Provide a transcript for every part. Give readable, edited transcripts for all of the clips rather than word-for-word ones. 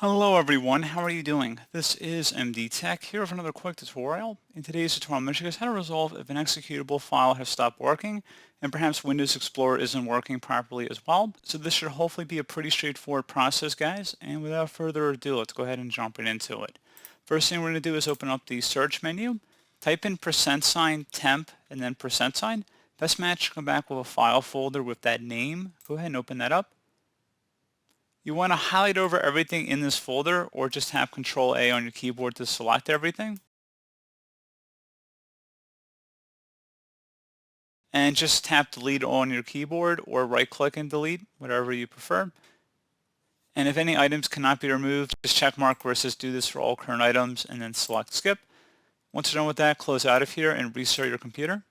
Hello everyone, how are you doing? This is MD Tech here with another quick tutorial. In today's tutorial, I'm going to show you guys how to resolve if an executable file has stopped working and perhaps Windows Explorer isn't working properly as well. So this should hopefully be a pretty straightforward process, guys, and without further ado, let's go ahead and jump right into it. First thing we're going to do is open up the search menu, type in %temp and then %. Best match should come back with a file folder with that name. Go ahead and open that up. You want to highlight over everything in this folder or just have Control A on your keyboard to select everything. And just tap delete on your keyboard or right click and delete, whatever you prefer. And if any items cannot be removed, just check mark where it says do this for all current items and then select skip. Once you're done with that, close out of here and restart your computer.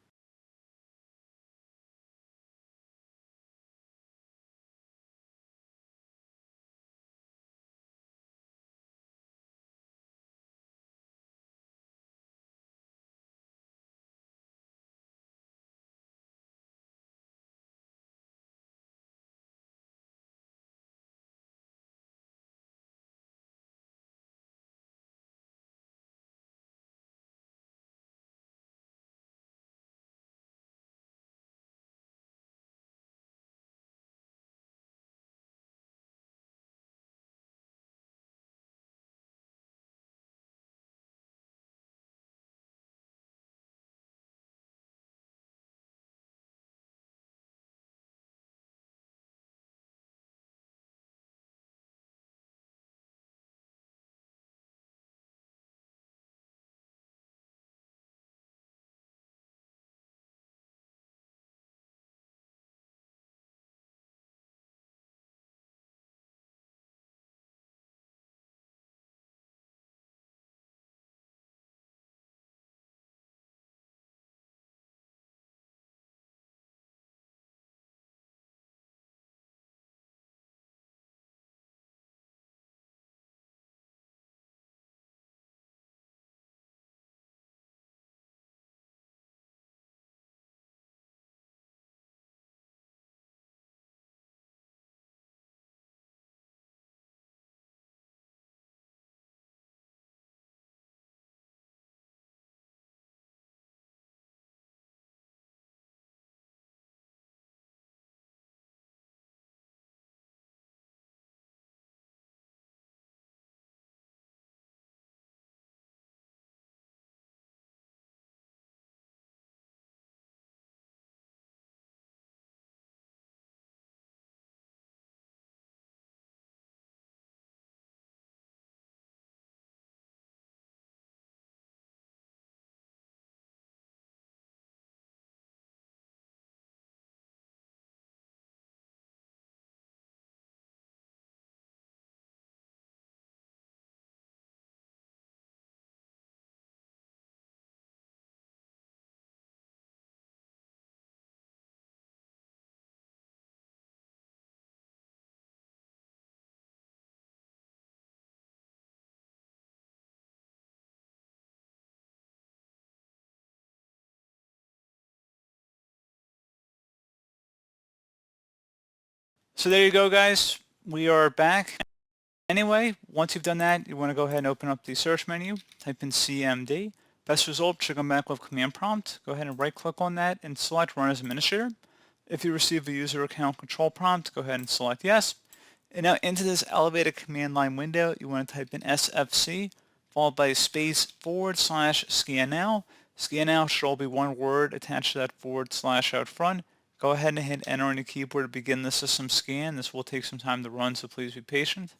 So there you go, guys. We are back. Anyway, once you've done that, you want to go ahead and open up the search menu, type in CMD. Best result should come back with command prompt. Go ahead and right click on that and select run as administrator. If you receive a user account control prompt, go ahead and select yes. And now into this elevated command line window, you want to type in SFC followed by a space /scan now. Scan now should all be one word attached to that / out front. Go ahead and hit enter on your keyboard to begin the system scan. This will take some time to run, so please be patient.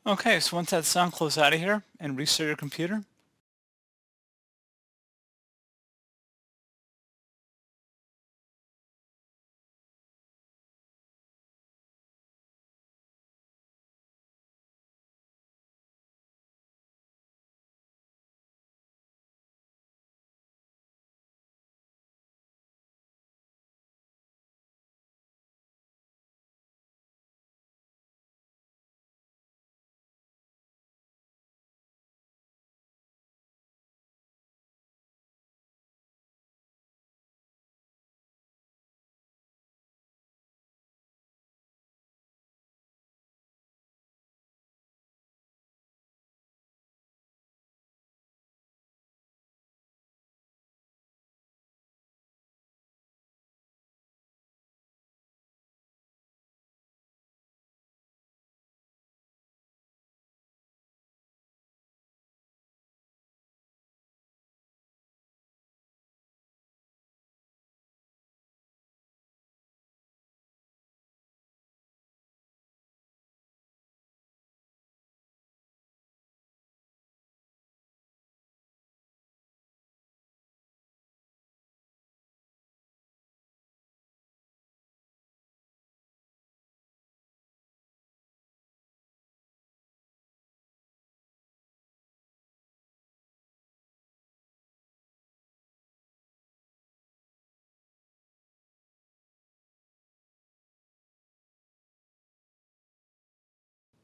Okay, so once that's done, close out of here and restart your computer.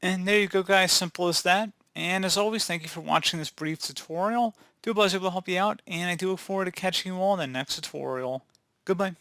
And there you go, guys. Simple as that. And as always, thank you for watching this brief tutorial. Do hope I was able to help you out, and I do look forward to catching you all in the next tutorial. Goodbye.